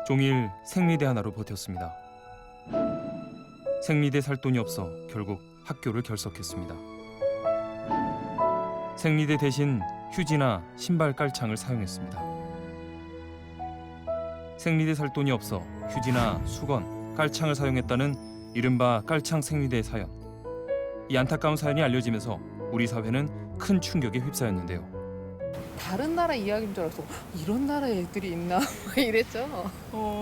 종일 생리대 하나로 버텼습니다. 생리대 살 돈이 없어 결국 학교를 결석했습니다. 생리대 대신 휴지나 신발 깔창을 사용했습니다. 생리대 살 돈이 없어 휴지나 수건, 깔창을 사용했다는 이른바 깔창 생리대 사연. 이 안타까운 사연이 알려지면서 우리 사회는 큰 충격에 휩싸였는데요. 다른 나라 이야기인 줄 알았어. 이런 나라 애들이 있나? 이랬죠.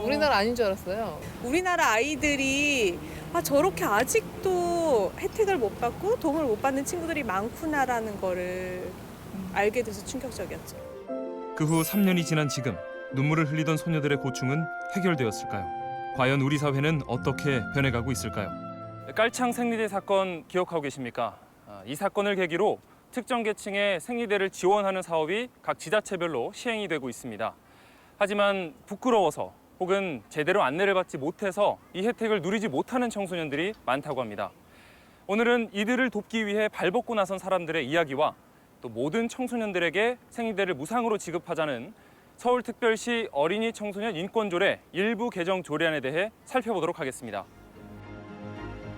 우리나라 아닌 줄 알았어요. 우리나라 아이들이 저렇게 아직도 혜택을 못 받고 도움을 못 받는 친구들이 많구나라는 거를 알게 돼서 충격적이었죠. 그 후 3년이 지난 지금 눈물을 흘리던 소녀들의 고충은 해결되었을까요? 과연 우리 사회는 어떻게 변해가고 있을까요? 깔창 생리대 사건 기억하고 계십니까? 이 사건을 계기로 특정 계층의 생리대를 지원하는 사업이 각 지자체별로 시행이 되고 있습니다. 하지만 부끄러워서 혹은 제대로 안내를 받지 못해서 이 혜택을 누리지 못하는 청소년들이 많다고 합니다. 오늘은 이들을 돕기 위해 발벗고 나선 사람들의 이야기와 또 모든 청소년들에게 생리대를 무상으로 지급하자는 서울특별시 어린이 청소년 인권조례 일부 개정 조례안에 대해 살펴보도록 하겠습니다.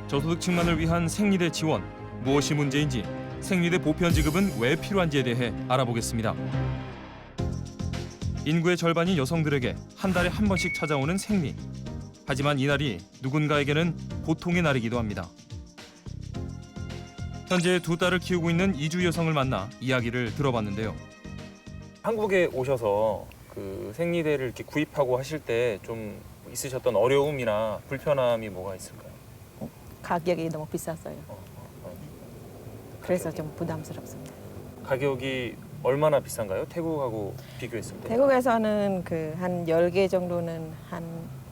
저소득층만을 위한 생리대 지원, 무엇이 문제인지, 생리대 보편 지급은 왜 필요한지에 대해 알아보겠습니다. 인구의 절반인 여성들에게 한 달에 한 번씩 찾아오는 생리. 하지만 이날이 누군가에게는 고통의 날이기도 합니다. 현재 2딸을 키우고 있는 이주 여성을 만나 이야기를 들어봤는데요. 한국에 오셔서 그 생리대를 이렇게 구입하고 하실 때 좀 있으셨던 어려움이나 불편함이 뭐가 있을까요? 가격이 너무 비쌌어요. 그래서 좀 부담스럽습니다. 가격이 얼마나 비싼가요? 태국하고 비교했을 때? 태국에서는 그 한 10개 정도는 한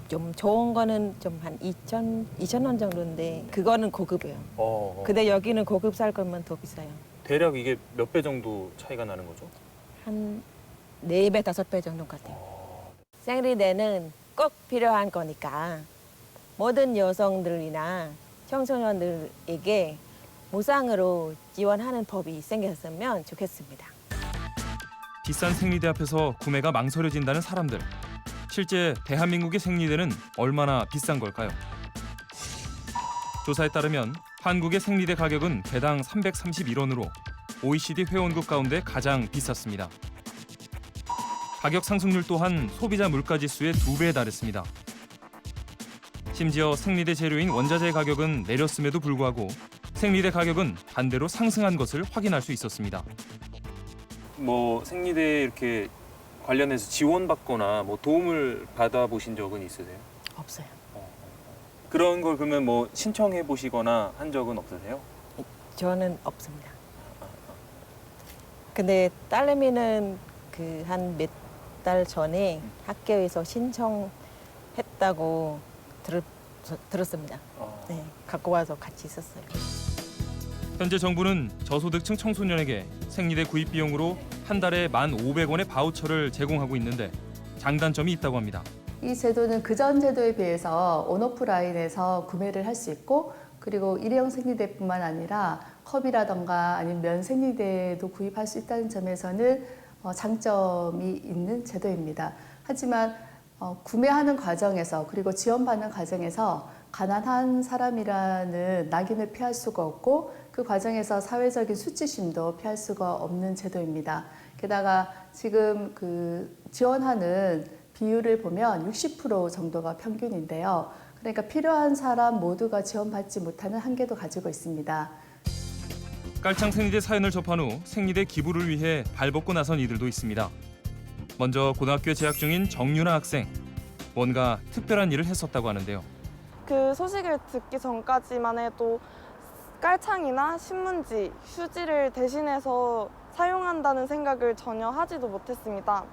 좀 좋은 거는 좀 한 2천 원 정도인데 그거는 고급이에요. 근데 여기는 고급 살 거면 더 비싸요. 대략 이게 몇 배 정도 차이가 나는 거죠? 한 4배, 5배 정도 같아요. 생리대는 꼭 필요한 거니까 모든 여성들이나 청소년들에게 무상으로 지원하는 법이 생겼으면 좋겠습니다. 비싼 생리대 앞에서 구매가 망설여진다는 사람들. 실제 대한민국의 생리대는 얼마나 비싼 걸까요? 조사에 따르면 한국의 생리대 가격은 개당 331원으로 OECD 회원국 가운데 가장 비쌌습니다. 가격 상승률 또한 소비자 물가지수의 2배에 달했습니다. 심지어 생리대 재료인 원자재 가격은 내렸음에도 불구하고 생리대 가격은 반대로 상승한 것을 확인할 수 있었습니다. 뭐 생리대 이렇게 관련해서 지원받거나 뭐 도움을 받아보신 적은 있으세요? 없어요. 그런 걸 그러면 뭐 신청해 보시거나 한 적은 없으세요? 저는 없습니다. 근데 딸내미는 그 한 몇 달 전에 학교에서 신청했다고 들었습니다. 네, 갖고 와서 같이 있었어요. 현재 정부는 저소득층 청소년에게 생리대 구입 비용으로 한 달에 1,500원의 바우처를 제공하고 있는데 장단점이 있다고 합니다. 이 제도는 그전 제도에 비해서 온오프라인에서 구매를 할 수 있고 그리고 일회용 생리대뿐만 아니라 컵이라던가 아니면 면 생리대도 구입할 수 있다는 점에서는 장점이 있는 제도입니다. 하지만 구매하는 과정에서 그리고 지원받는 과정에서 가난한 사람이라는 낙인을 피할 수가 없고 그 과정에서 사회적인 수치심도 피할 수가 없는 제도입니다. 게다가 지금 그 지원하는 비율을 보면 60% 정도가 평균인데요. 그러니까 필요한 사람 모두가 지원받지 못하는 한계도 가지고 있습니다. 깔창 생리대 사연을 접한 후 생리대 기부를 위해 발벗고 나선 이들도 있습니다. 먼저 고등학교에 재학 중인 정유나 학생. 뭔가 특별한 일을 했었다고 하는데요. 그 소식을 듣기 전까지만 해도 깔창이나 신문지, 휴지를 대신해서 사용한다는 생각을 전혀 하지도 못했습니다.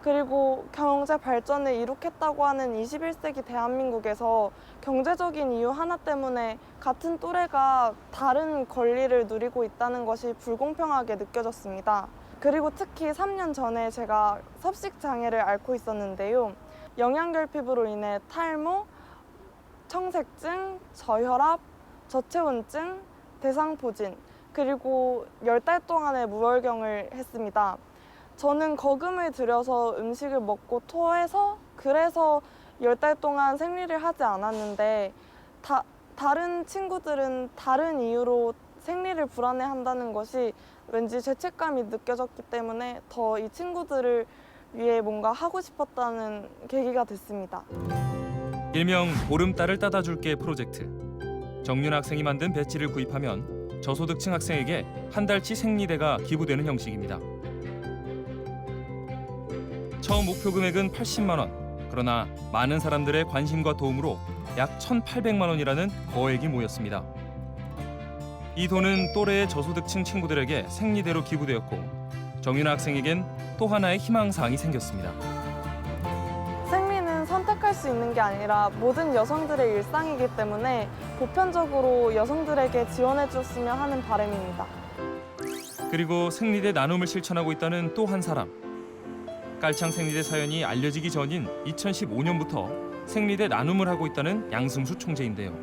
그리고 경제 발전을 이룩했다고 하는 21세기 대한민국에서 경제적인 이유 하나 때문에 같은 또래가 다른 권리를 누리고 있다는 것이 불공평하게 느껴졌습니다. 그리고 특히 3년 전에 제가 섭식 장애를 앓고 있었는데요. 영양결핍으로 인해 탈모, 청색증, 저혈압, 저체온증, 대상포진, 그리고 10달 동안의 무월경을 했습니다. 저는 거금을 들여서 음식을 먹고 토해서 그래서 10달 동안 생리를 하지 않았는데 다른 친구들은 다른 이유로 생리를 불안해한다는 것이 왠지 죄책감이 느껴졌기 때문에 더 이 친구들을 위해 뭔가 하고 싶었다는 계기가 됐습니다. 일명 보름달을 따다 줄게 프로젝트. 정윤 학생이 만든 배지를 구입하면 저소득층 학생에게 한 달치 생리대가 기부되는 형식입니다. 처음 목표 금액은 80만 원. 그러나 많은 사람들의 관심과 도움으로 약 1,800만 원이라는 거액이 모였습니다. 이 돈은 또래의 저소득층 친구들에게 생리대로 기부되었고 정윤아 학생에겐 또 하나의 희망사항이 생겼습니다. 생리는 선택할 수 있는 게 아니라 모든 여성들의 일상이기 때문에 보편적으로 여성들에게 지원해 줬으면 하는 바람입니다. 그리고 생리대 나눔을 실천하고 있다는 또 한 사람. 깔창 생리대 사연이 알려지기 전인 2015년부터 생리대 나눔을 하고 있다는 양승수 총재인데요.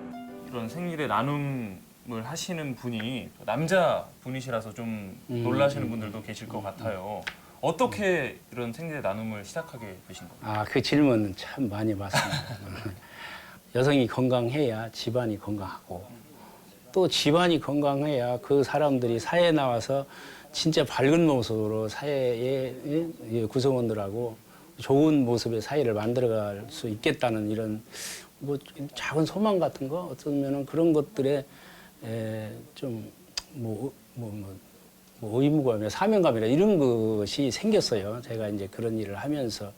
이런 생리대 나눔을 하시는 분이 남자 분이시라서 좀 놀라시는 분들도 계실 것 같아요. 어떻게 이런 생리대 나눔을 시작하게 되신 건가요? 그 질문은 참 많이 받습니다. 여성이 건강해야 집안이 건강하고 또 집안이 건강해야 그 사람들이 사회에 나와서 진짜 밝은 모습으로 사회의 구성원들하고 좋은 모습의 사회를 만들어갈 수 있겠다는 이런 뭐 작은 소망 같은 거 어쩌면은 그런 것들에 좀 의무감이나 사명감이나 이런 것이 생겼어요. 제가 이제 그런 일을 하면서.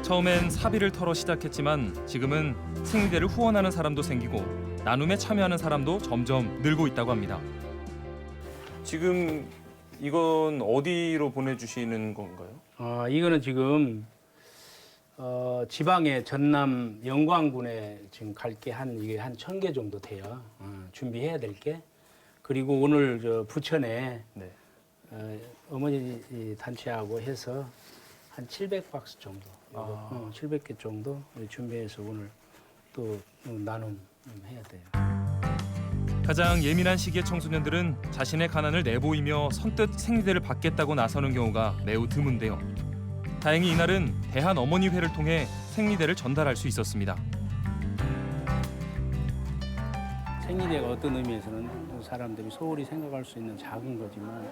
처음엔 사비를 털어 시작했지만 지금은 생리대를 후원하는 사람도 생기고 나눔에 참여하는 사람도 점점 늘고 있다고 합니다. 지금 이건 어디로 보내주시는 건가요? 이거는 지금 지방의 전남 영광군에 지금 갈게 이게 한 1,000개 정도 돼요. 준비해야 될 게. 그리고 오늘 부천에 네. 어머니 단체하고 해서 한 700박스 정도, 700개 정도 준비해서 오늘 또 나눔 해야 돼요. 가장 예민한 시기의 청소년들은 자신의 가난을 내보이며 선뜻 생리대를 받겠다고 나서는 경우가 매우 드문데요. 다행히 이날은 대한어머니회를 통해 생리대를 전달할 수 있었습니다. 생리대가 어떤 의미에서는 사람들이 소홀히 생각할 수 있는 작은 거지만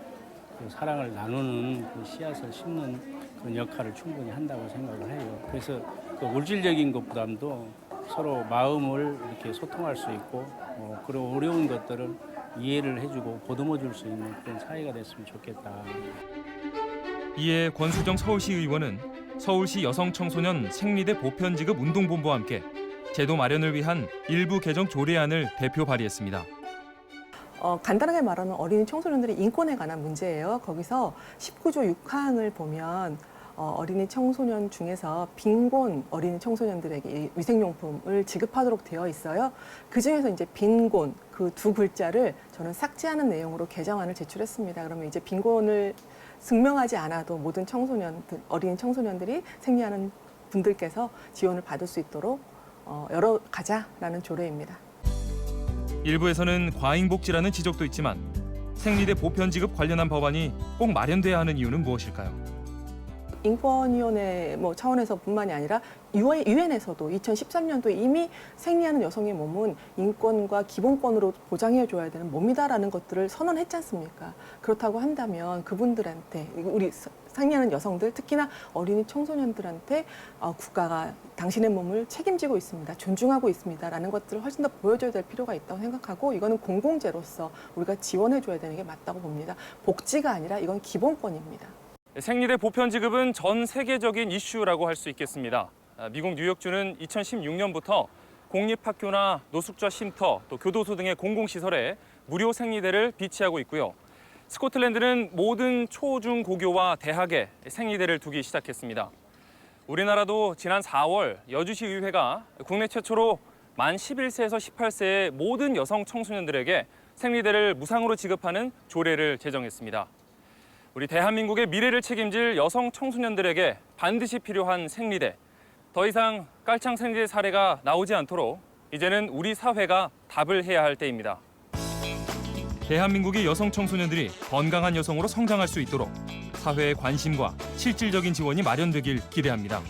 그 사랑을 나누는 그 씨앗을 심는 그런 역할을 충분히 한다고 생각을 해요. 그래서 그 물질적인 것보다도 서로 마음을 이렇게 소통할 수 있고 그리고 어려운 것들을 이해를 해주고 보듬어 줄 수 있는 그런 사회가 됐으면 좋겠다. 이에 권수정 서울시 의원은 서울시 여성청소년 생리대 보편지급 운동본부와 함께 제도 마련을 위한 일부 개정 조례안을 대표 발의했습니다. 간단하게 말하면 어린이 청소년들의 인권에 관한 문제예요. 거기서 19조 6항을 보면 어린이 청소년 중에서 빈곤 어린이 청소년들에게 위생용품을 지급하도록 되어 있어요. 그중에서 이제 빈곤 그 두 글자를 저는 삭제하는 내용으로 개정안을 제출했습니다. 그러면 이제 빈곤을 증명하지 않아도 모든 어린이 청소년들이 생리하는 분들께서 지원을 받을 수 있도록 열어가자라는 조례입니다. 일부에서는 과잉복지라는 지적도 있지만 생리대 보편지급 관련한 법안이 꼭 마련돼야 하는 이유는 무엇일까요? 인권위원회 차원에서뿐만이 아니라 유엔에서도 2013년도에 이미 생리하는 여성의 몸은 인권과 기본권으로 보장해줘야 되는 몸이다라는 것들을 선언했지 않습니까? 그렇다고 한다면 그분들한테 우리 생리하는 여성들 특히나 어린이 청소년들한테 국가가 당신의 몸을 책임지고 있습니다. 존중하고 있습니다라는 것들을 훨씬 더 보여줘야 될 필요가 있다고 생각하고 이거는 공공재로서 우리가 지원해줘야 되는 게 맞다고 봅니다. 복지가 아니라 이건 기본권입니다. 생리대 보편 지급은 전 세계적인 이슈라고 할 수 있겠습니다. 미국 뉴욕주는 2016년부터 공립학교나 노숙자 쉼터, 또 교도소 등의 공공시설에 무료 생리대를 비치하고 있고요. 스코틀랜드는 모든 초, 중, 고교와 대학에 생리대를 두기 시작했습니다. 우리나라도 지난 4월 여주시 의회가 국내 최초로 만 11세에서 18세의 모든 여성 청소년들에게 생리대를 무상으로 지급하는 조례를 제정했습니다. 우리 대한민국의 미래를 책임질 여성 청소년들에게 반드시 필요한 생리대. 더 이상 깔창 생리대 사례가 나오지 않도록 이제는 우리 사회가 답을 해야 할 때입니다. 대한민국의 여성 청소년들이 건강한 여성으로 성장할 수 있도록 사회의 관심과 실질적인 지원이 마련되길 기대합니다.